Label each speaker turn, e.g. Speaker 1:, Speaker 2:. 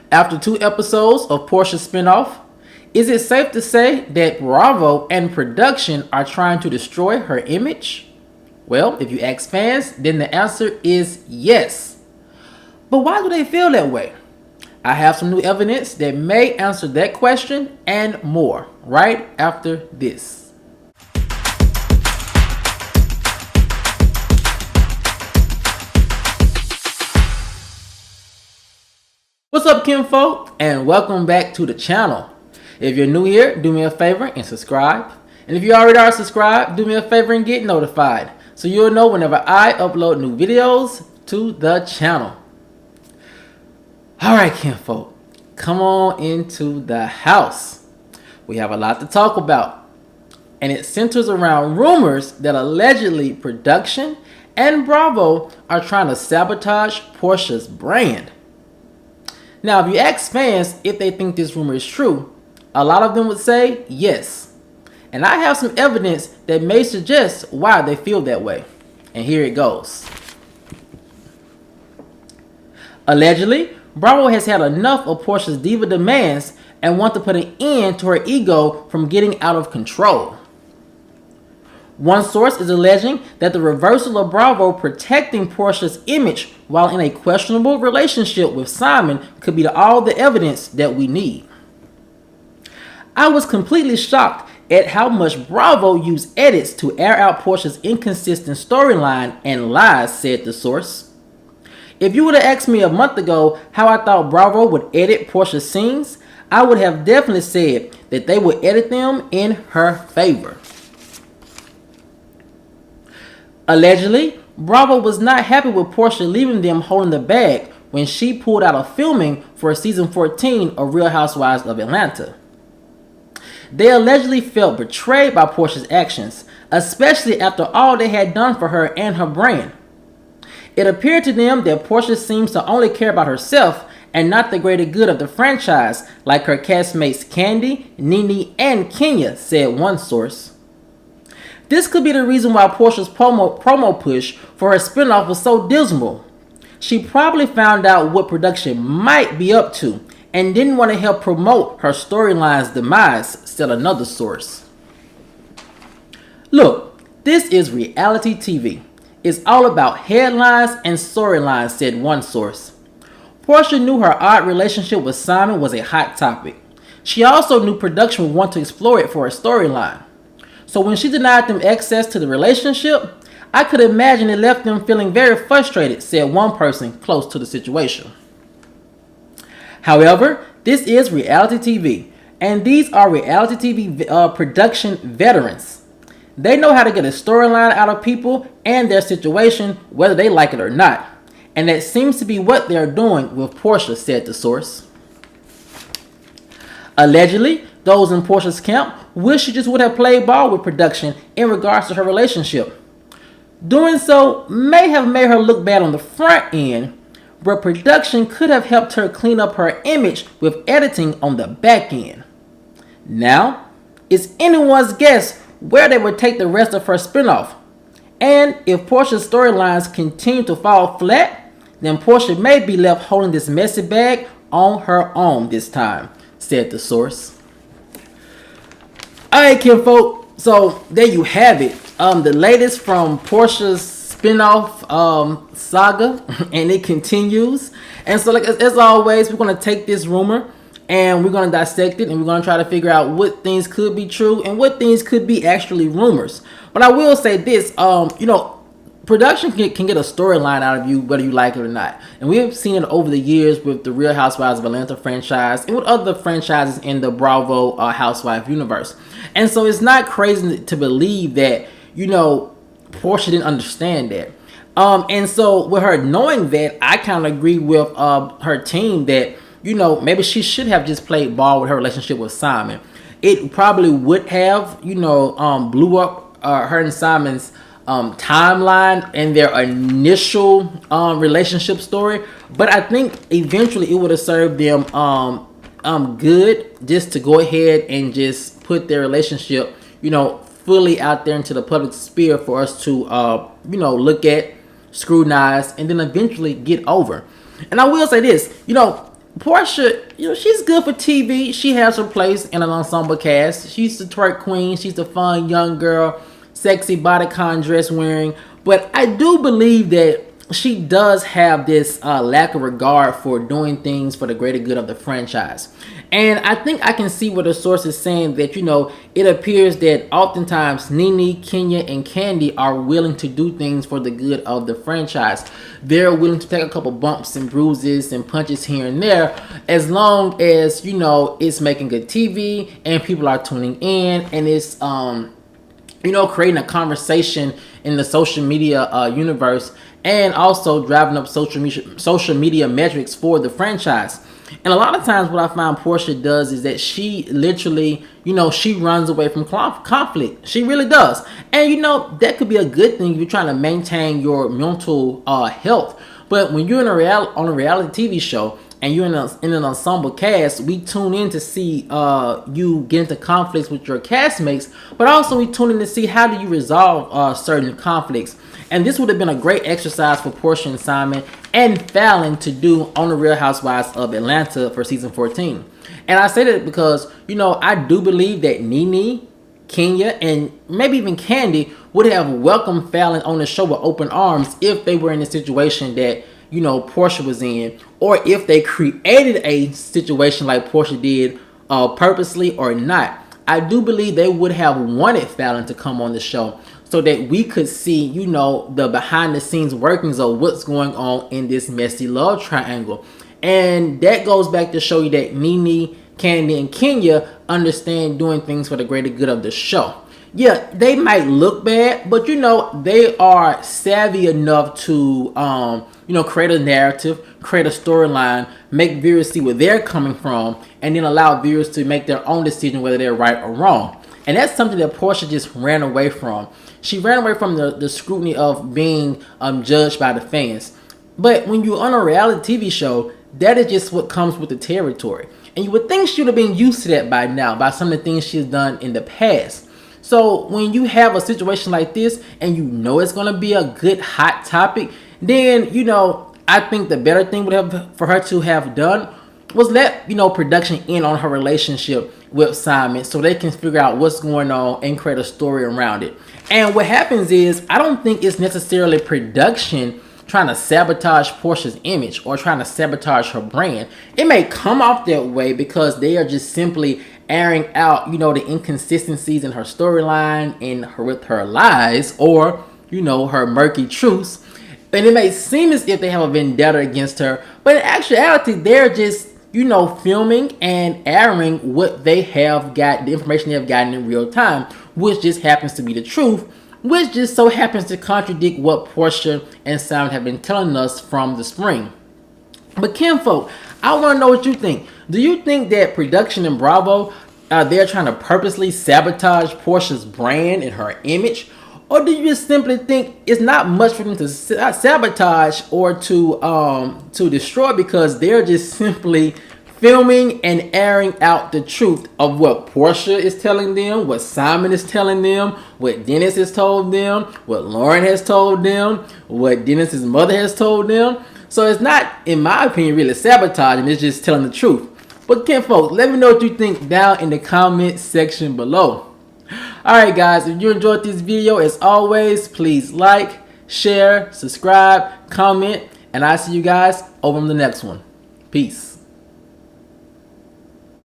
Speaker 1: After 2 episodes of Porsha's spinoff, is it safe to say that Bravo and production are trying to destroy her image? Well, if you ask fans, then the answer is yes. But why do they feel that way? I have some new evidence that may answer that question and more right after this. What's up, kinfolk, and welcome back to the channel. If you're new here, do me a favor and subscribe. And if you already are subscribed, do me a favor and get notified so you'll know whenever I upload new videos to the channel. Alright, kinfolk, come on into the house. We have a lot to talk about, and it centers around rumors that allegedly production and Bravo are trying to sabotage Porsha's brand. Now, if you ask fans if they think this rumor is true, a lot of them would say yes. And I have some evidence that may suggest why they feel that way. And here it goes. Allegedly, Bravo has had enough of Porsha's diva demands and want to put an end to her ego from getting out of control. One source is alleging that the reversal of Bravo protecting Porsha's image while in a questionable relationship with Simon could be all the evidence that we need. I was completely shocked at how much Bravo used edits to air out Porsha's inconsistent storyline and lies, said the source. If you would have asked me a month ago how I thought Bravo would edit Porsha's scenes, I would have definitely said that they would edit them in her favor. Allegedly, Bravo was not happy with Porsha leaving them holding the bag when she pulled out of filming for season 14 of Real Housewives of Atlanta. They allegedly felt betrayed by Porsha's actions, especially after all they had done for her and her brand. It appeared to them that Porsha seems to only care about herself and not the greater good of the franchise, like her castmates Candy, Nene, and Kenya, said one source. This could be the reason why Porsha's promo push for her spinoff was so dismal. She probably found out what production might be up to and didn't want to help promote her storyline's demise, said another source. Look, this is reality TV. It's all about headlines and storylines, said one source. Porsha knew her odd relationship with Simon was a hot topic. She also knew production would want to explore it for a storyline. So when she denied them access to the relationship, I could imagine it left them feeling very frustrated, said one person close to the situation. However, this is reality TV, and these are reality TV production veterans. They know how to get a storyline out of people and their situation, whether they like it or not. And that seems to be what they're doing with Porsha, said the source. Allegedly, those in Porsha's camp wish she just would have played ball with production in regards to her relationship. Doing so may have made her look bad on the front end, but production could have helped her clean up her image with editing on the back end. Now, it's anyone's guess where they would take the rest of her spinoff. And if Porsha's storylines continue to fall flat, then Porsha may be left holding this messy bag on her own this time, said the source. Alright, kinfolk, so there you have it. The latest from Porsha's spinoff saga, and it continues. And so, like as always, we're gonna take this rumor and we're going to dissect it, and we're going to try to figure out what things could be true and what things could be actually rumors. But I will say this, production can get a storyline out of you whether you like it or not. And we've seen it over the years with the Real Housewives of Atlanta franchise and with other franchises in the Bravo Housewife universe. And so it's not crazy to believe that, Porsha didn't understand that. And so with her knowing that, I kind of agree with her team that, maybe she should have just played ball with her relationship with Simon. It probably would have, blew up her and Simon's timeline and their initial relationship story. But I think eventually it would have served them good just to go ahead and just put their relationship, fully out there into the public sphere for us to, look at, scrutinize, and then eventually get over. And I will say this, Porsha, she's good for TV. She has her place in an ensemble cast. She's the twerk queen. She's the fun young girl, sexy bodycon dress wearing. But I do believe that she does have this lack of regard for doing things for the greater good of the franchise. And I think I can see what the source is saying, that, it appears that oftentimes Nene, Kenya, and Candy are willing to do things for the good of the franchise. They're willing to take a couple bumps and bruises and punches here and there, as long as, it's making good TV and people are tuning in, and it's, creating a conversation in the social media universe, and also driving up social media metrics for the franchise. And a lot of times what I find Porsha does is that she literally, she runs away from conflict. She really does. And, that could be a good thing if you're trying to maintain your mental health. But when you're on a reality TV show and you're in an ensemble cast, we tune in to see you get into conflicts with your castmates, but also we tune in to see how do you resolve certain conflicts. And this would have been a great exercise for Porsha and Simon and Fallon to do on the Real Housewives of Atlanta for season 14. And I say that because, I do believe that Nene, Kenya, and maybe even Candy would have welcomed Fallon on the show with open arms if they were in the situation that, Porsha was in, or if they created a situation like Porsha did purposely or not. I do believe they would have wanted Fallon to come on the show so that we could see, the behind the scenes workings of what's going on in this messy love triangle. And that goes back to show you that Nene, Candy, and Kenya understand doing things for the greater good of the show. Yeah, they might look bad, but they are savvy enough to create a narrative, create a storyline, make viewers see where they're coming from, and then allow viewers to make their own decision whether they're right or wrong. And that's something that Porsha just ran away from. She ran away from the scrutiny of being judged by the fans. But when you're on a reality TV show, that is just what comes with the territory. And you would think she would have been used to that by now, by some of the things she's done in the past. So when you have a situation like this and it's going to be a good hot topic, then, I think the better thing for her to have done was let, production in on her relationship with Simon so they can figure out what's going on and create a story around it. And what happens is, I don't think it's necessarily production trying to sabotage Porsha's image or trying to sabotage her brand. It may come off that way because they are just simply airing out, the inconsistencies in her storyline and with her lies or, her murky truths. And it may seem as if they have a vendetta against her, but in actuality, they're just, filming and airing what they have got, the information they have gotten in real time, which just happens to be the truth, which just so happens to contradict what Porsha and Simon have been telling us from the spring. But kinfolk, I want to know what you think. Do you think that production and Bravo, they're trying to purposely sabotage Porsha's brand and her image? Or do you just simply think it's not much for them to sabotage or to destroy, because they're just simply filming and airing out the truth of what Porsha is telling them, what Simon is telling them, what Dennis has told them, what Lauren has told them, what Dennis's mother has told them? So it's not, in my opinion, really sabotaging. It's just telling the truth. But kinfolk, let me know what you think down in the comment section below. Alright guys, if you enjoyed this video, as always, please like, share, subscribe, comment, and I'll see you guys over on the next one. Peace.